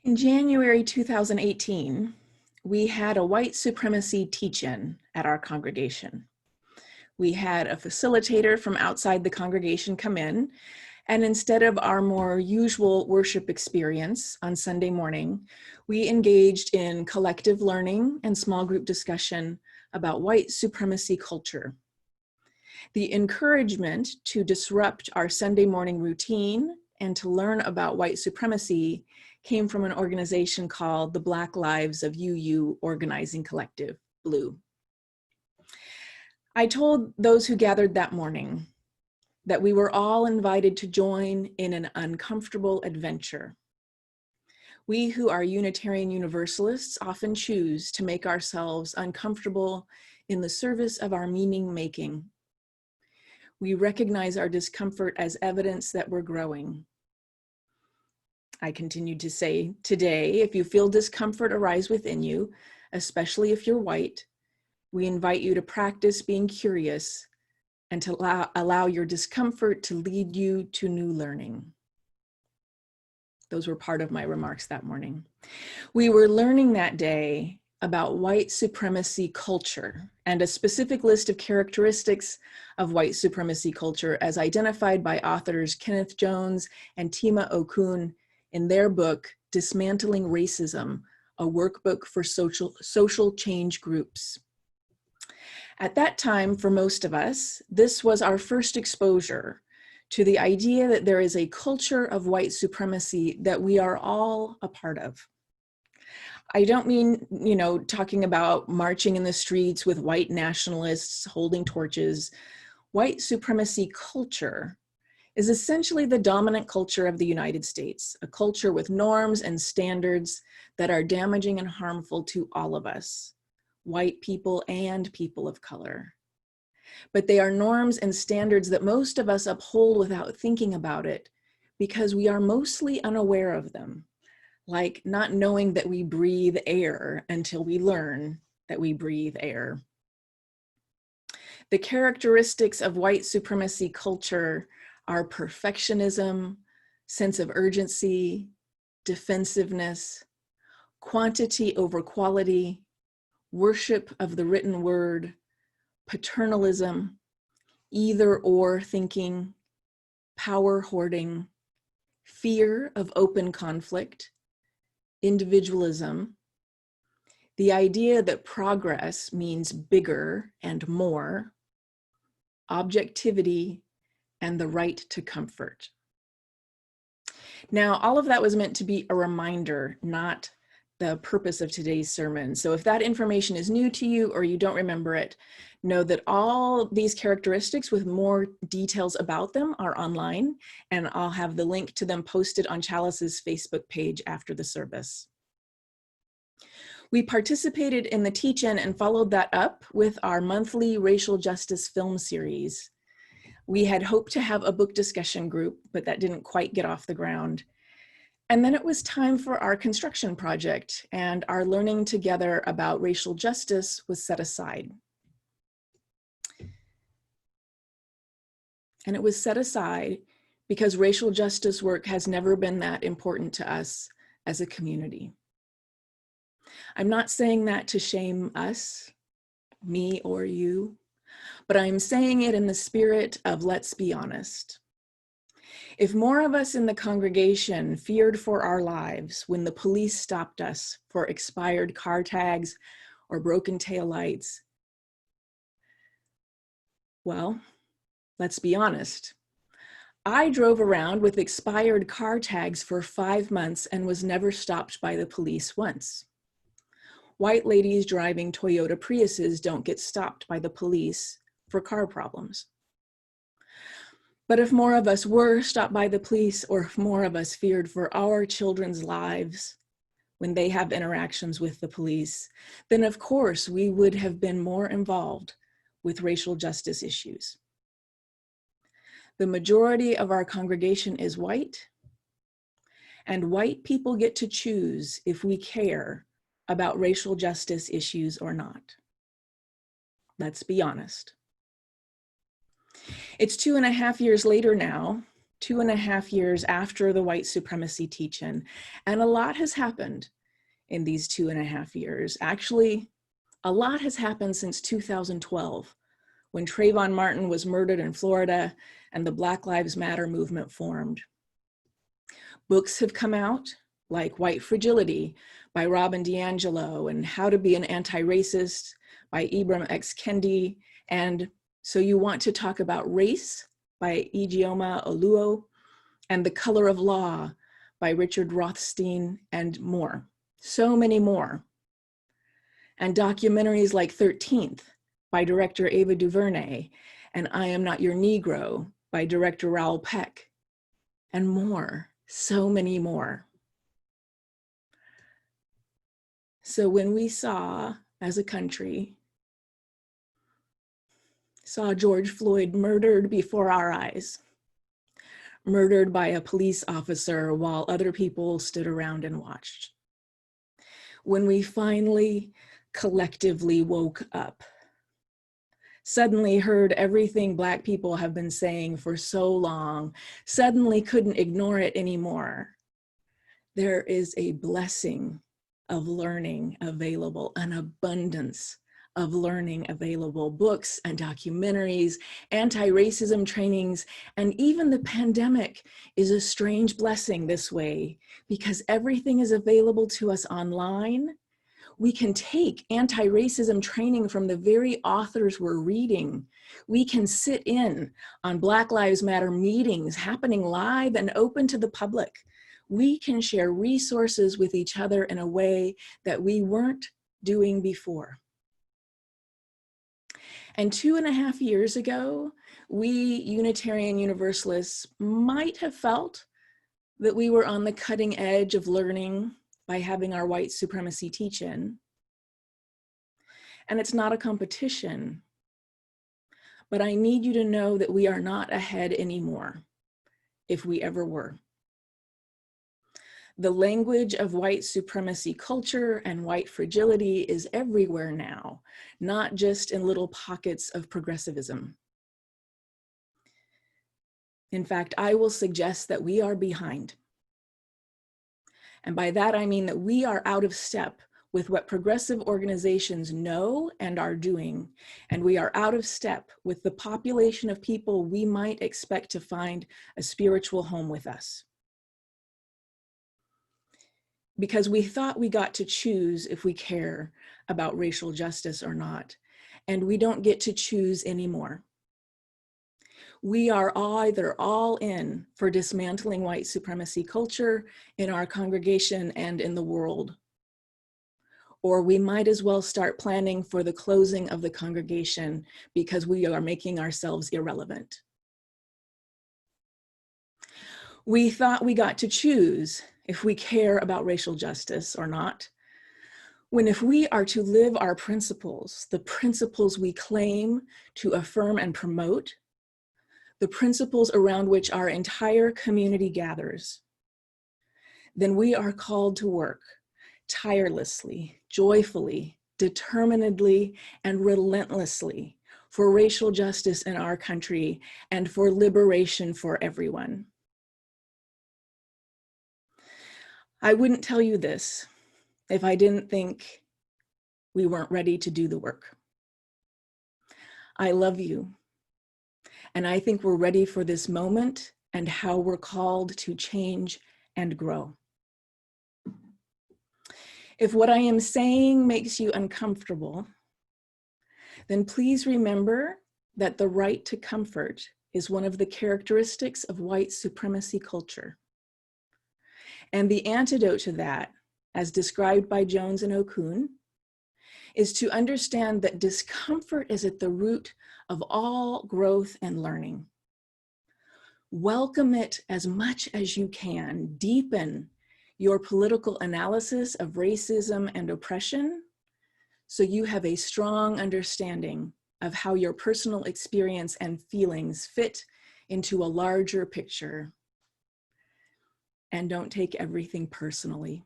In January 2018, we had a white supremacy teach-in at our congregation. We had a facilitator from outside the congregation come in, and instead of our more usual worship experience on Sunday morning, we engaged in collective learning and small group discussion about white supremacy culture. The encouragement to disrupt our Sunday morning routine and to learn about white supremacy came from an organization called the Black Lives of UU Organizing Collective, BLUE. I told those who gathered that morning that we were all invited to join in an uncomfortable adventure. We who are Unitarian Universalists often choose to make ourselves uncomfortable in the service of our meaning making. We recognize our discomfort as evidence that we're growing. I continued to say, today, if you feel discomfort arise within you, especially if you're white, we invite you to practice being curious and to allow your discomfort to lead you to new learning. Those were part of my remarks that morning. We were learning that day about white supremacy culture and a specific list of characteristics of white supremacy culture as identified by authors Kenneth Jones and Tima Okun in their book, Dismantling Racism, a workbook for social change groups. At that time, for most of us, this was our first exposure to the idea that there is a culture of white supremacy that we are all a part of. I don't mean, talking about marching in the streets with white nationalists holding torches. White supremacy culture is essentially the dominant culture of the United States, a culture with norms and standards that are damaging and harmful to all of us, white people and people of color. But they are norms and standards that most of us uphold without thinking about it because we are mostly unaware of them, like not knowing that we breathe air until we learn that we breathe air. The characteristics of white supremacy culture are perfectionism, sense of urgency, defensiveness, quantity over quality, worship of the written word, paternalism, either or thinking, power hoarding, fear of open conflict, individualism, the idea that progress means bigger and more, objectivity, and the right to comfort. Now, all of that was meant to be a reminder, not the purpose of today's sermon. So if that information is new to you or you don't remember it, know that all these characteristics with more details about them are online, and I'll have the link to them posted on Chalice's Facebook page after the service. We participated in the teach-in and followed that up with our monthly racial justice film series. We had hoped to have a book discussion group, but that didn't quite get off the ground. And then it was time for our construction project, and our learning together about racial justice was set aside. And it was set aside because racial justice work has never been that important to us as a community. I'm not saying that to shame us, me or you, but I'm saying it in the spirit of let's be honest. If more of us in the congregation feared for our lives when the police stopped us for expired car tags or broken taillights, well, let's be honest. I drove around with expired car tags for 5 months and was never stopped by the police once. White ladies driving Toyota Priuses don't get stopped by the police for car problems. But if more of us were stopped by the police, or if more of us feared for our children's lives when they have interactions with the police, then of course we would have been more involved with racial justice issues. The majority of our congregation is white, and white people get to choose if we care about racial justice issues or not. Let's be honest. It's 2.5 years later now, 2.5 years after the white supremacy teach-in, and a lot has happened in these 2.5 years. Actually, a lot has happened since 2012, when Trayvon Martin was murdered in Florida and the Black Lives Matter movement formed. Books have come out, like White Fragility by Robin DiAngelo and How to Be an Anti-Racist by Ibram X. Kendi, and So You Want to Talk About Race by Ijeoma Oluo, and The Color of Law by Richard Rothstein, and more. So many more. And documentaries like 13th by director Ava DuVernay, and I Am Not Your Negro by director Raoul Peck, and more, so many more. So when we saw, as a country, saw George Floyd murdered before our eyes, murdered by a police officer while other people stood around and watched. When we finally collectively woke up, suddenly heard everything Black people have been saying for so long, suddenly couldn't ignore it anymore, there is a blessing of learning available, an abundance of learning available, books and documentaries, anti-racism trainings, and even the pandemic is a strange blessing this way, because everything is available to us online. We can take anti-racism training from the very authors we're reading. We can sit in on Black Lives Matter meetings happening live and open to the public. We can share resources with each other in a way that we weren't doing before. And 2.5 years ago, we Unitarian Universalists might have felt that we were on the cutting edge of learning by having our white supremacy teach-in. And it's not a competition, but I need you to know that we are not ahead anymore, if we ever were. The language of white supremacy culture and white fragility is everywhere now, not just in little pockets of progressivism. In fact, I will suggest that we are behind. And by that, I mean that we are out of step with what progressive organizations know and are doing, and we are out of step with the population of people we might expect to find a spiritual home with us. Because we thought we got to choose if we care about racial justice or not, and we don't get to choose anymore. We are either all in for dismantling white supremacy culture in our congregation and in the world, or we might as well start planning for the closing of the congregation because we are making ourselves irrelevant. We thought we got to choose if we care about racial justice or not, when if we are to live our principles, the principles we claim to affirm and promote, the principles around which our entire community gathers, then we are called to work tirelessly, joyfully, determinedly, and relentlessly for racial justice in our country and for liberation for everyone. I wouldn't tell you this if I didn't think we weren't ready to do the work. I love you, and I think we're ready for this moment and how we're called to change and grow. If what I am saying makes you uncomfortable, then please remember that the right to comfort is one of the characteristics of white supremacy culture. And the antidote to that, as described by Jones and Okun, is to understand that discomfort is at the root of all growth and learning. Welcome it as much as you can. Deepen your political analysis of racism and oppression so you have a strong understanding of how your personal experience and feelings fit into a larger picture. And don't take everything personally.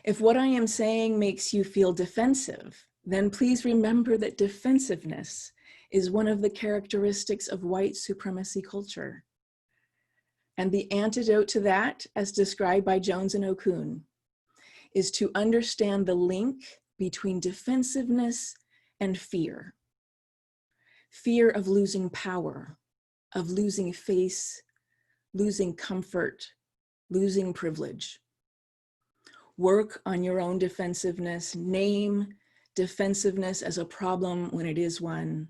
If what I am saying makes you feel defensive, then please remember that defensiveness is one of the characteristics of white supremacy culture. And the antidote to that, as described by Jones and Okun, is to understand the link between defensiveness and fear. Fear of losing power, of losing face, losing comfort, losing privilege. Work on your own defensiveness. Name defensiveness as a problem when it is one.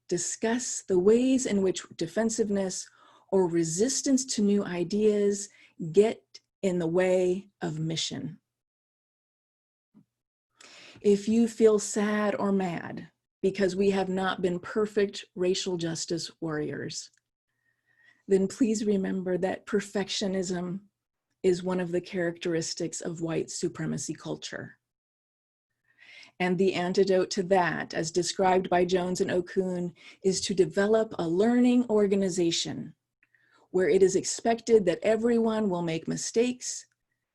Discuss the ways in which defensiveness or resistance to new ideas get in the way of mission. If you feel sad or mad because we have not been perfect racial justice warriors, then please remember that perfectionism is one of the characteristics of white supremacy culture. And the antidote to that, as described by Jones and Okun, is to develop a learning organization where it is expected that everyone will make mistakes,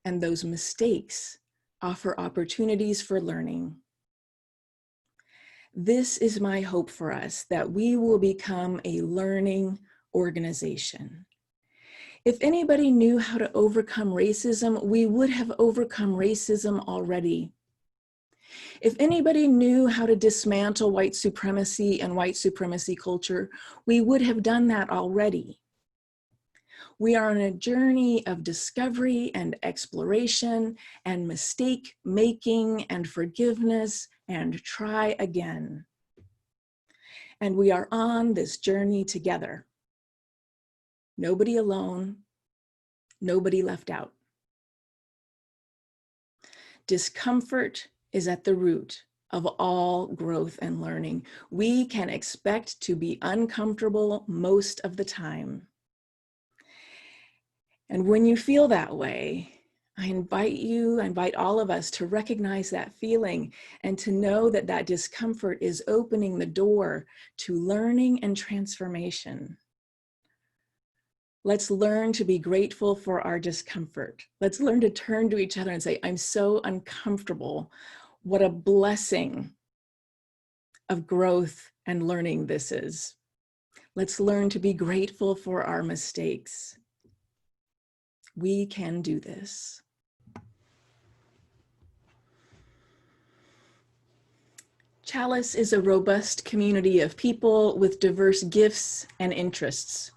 and those mistakes offer opportunities for learning. This is my hope for us, that we will become a learning organization. If anybody knew how to overcome racism, we would have overcome racism already. If anybody knew how to dismantle white supremacy and white supremacy culture, we would have done that already. We are on a journey of discovery and exploration and mistake making and forgiveness and try again. And we are on this journey together. Nobody alone, nobody left out. Discomfort is at the root of all growth and learning. We can expect to be uncomfortable most of the time. And when you feel that way, I invite all of us to recognize that feeling and to know that that discomfort is opening the door to learning and transformation. Let's learn to be grateful for our discomfort. Let's learn to turn to each other and say, I'm so uncomfortable. What a blessing of growth and learning this is. Let's learn to be grateful for our mistakes. We can do this. Chalice is a robust community of people with diverse gifts and interests.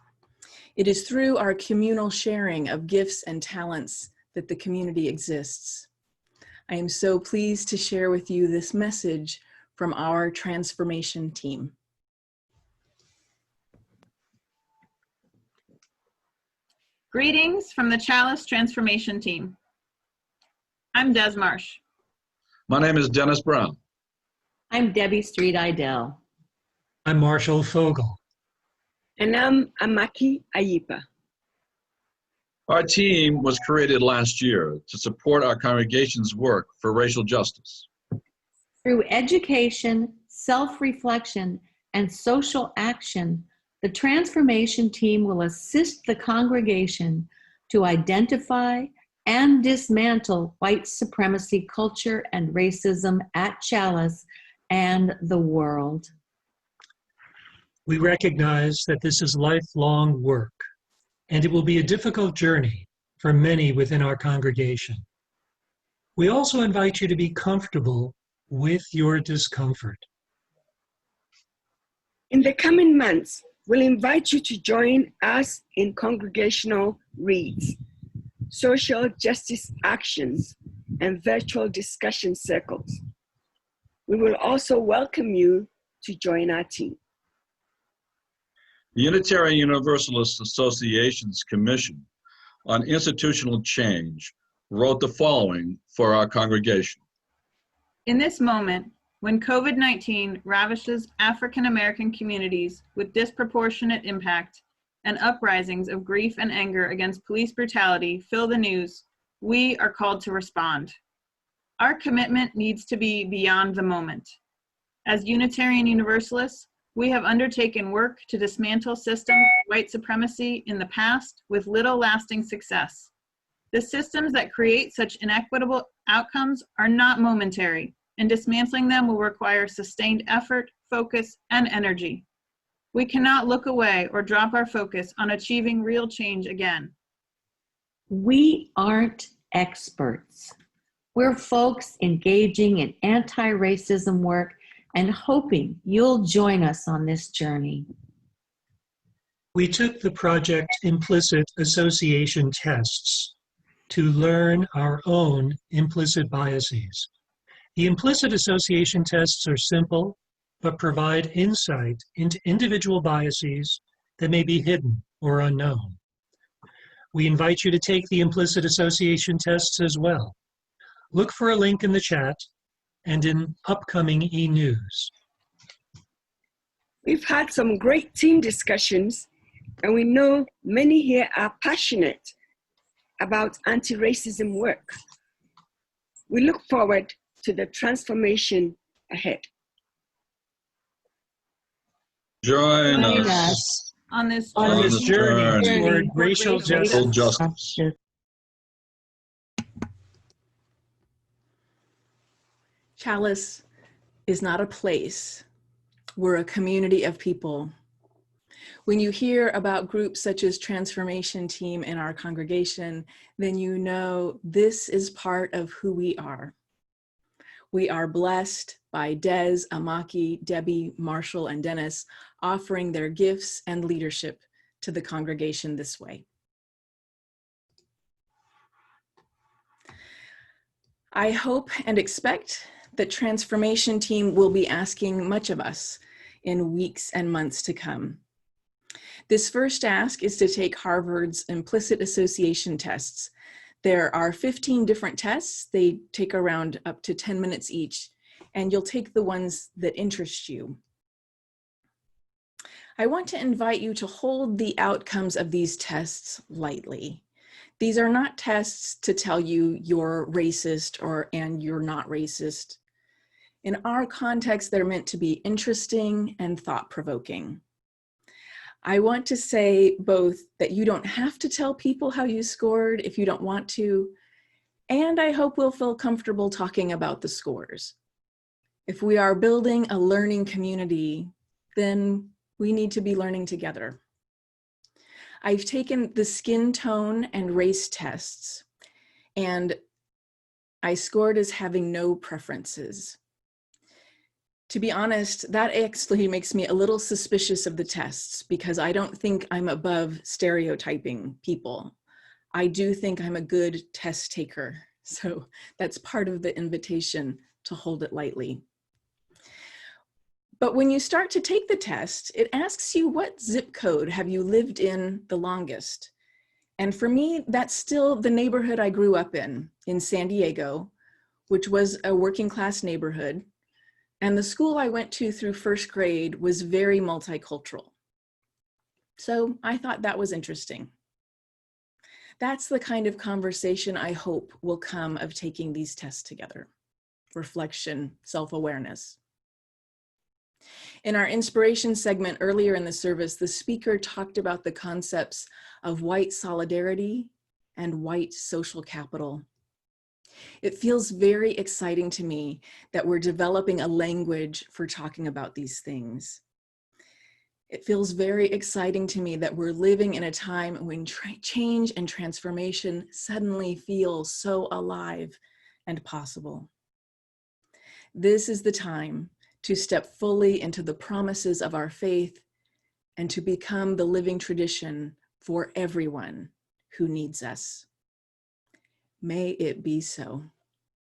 It is through our communal sharing of gifts and talents that the community exists. I am so pleased to share with you this message from our transformation team. Greetings from the Chalice Transformation Team. I'm Des Marsh. My name is Dennis Brown. I'm Debbie Street-Idell. I'm Marshall Fogel. And I'm Amaki Ayipa. Our team was created last year to support our congregation's work for racial justice. Through education, self-reflection, and social action, the transformation team will assist the congregation to identify and dismantle white supremacy culture and racism at Chalice and the world. We recognize that this is lifelong work, and it will be a difficult journey for many within our congregation. We also invite you to be comfortable with your discomfort. In the coming months, we'll invite you to join us in congregational reads, social justice actions, and virtual discussion circles. We will also welcome you to join our team. The Unitarian Universalist Association's Commission on Institutional Change wrote the following for our congregation. In this moment, when COVID-19 ravishes African American communities with disproportionate impact and uprisings of grief and anger against police brutality fill the news, we are called to respond. Our commitment needs to be beyond the moment. As Unitarian Universalists, we have undertaken work to dismantle systems of white supremacy in the past with little lasting success. The systems that create such inequitable outcomes are not momentary, and dismantling them will require sustained effort, focus, and energy. We cannot look away or drop our focus on achieving real change again. We aren't experts. We're folks engaging in anti-racism work and hoping you'll join us on this journey. We took the project Implicit association tests to learn our own implicit biases. The implicit association tests are simple, but provide insight into individual biases that may be hidden or unknown. We invite you to take the implicit association tests as well. Look for a link in the chat and in upcoming e-news. We've had some great team discussions, and we know many here are passionate about anti-racism work. We look forward to the transformation ahead. Join us On this on this journey toward racial justice. Chalice is not a place. We're a community of people. When you hear about groups such as Transformation Team in our congregation, then you know this is part of who we are. We are blessed by Des, Amaki, Debbie, Marshall, and Dennis offering their gifts and leadership to the congregation this way. I hope and expect that Transformation Team will be asking much of us in weeks and months to come. This first ask is to take Harvard's implicit association tests. There are 15 different tests. They take around up to 10 minutes each, and you'll take the ones that interest you. I want to invite you to hold the outcomes of these tests lightly. These are not tests to tell you you're racist and you're not racist. In our context, they're meant to be interesting and thought-provoking. I want to say both that you don't have to tell people how you scored if you don't want to, and I hope we'll feel comfortable talking about the scores. If we are building a learning community, then we need to be learning together. I've taken the skin tone and race tests, and I scored as having no preferences. To be honest, that actually makes me a little suspicious of the tests because I don't think I'm above stereotyping people. I do think I'm a good test taker, so that's part of the invitation to hold it lightly. But when you start to take the test, it asks you what zip code have you lived in the longest? And for me, that's still the neighborhood I grew up in San Diego, which was a working class neighborhood. And the school I went to through first grade was very multicultural. So I thought that was interesting. That's the kind of conversation I hope will come of taking these tests together. Reflection, self-awareness. In our inspiration segment earlier in the service, the speaker talked about the concepts of white solidarity and white social capital. It feels very exciting to me that we're developing a language for talking about these things. It feels very exciting to me that we're living in a time when change and transformation suddenly feel so alive and possible. This is the time to step fully into the promises of our faith and to become the living tradition for everyone who needs us. May it be so.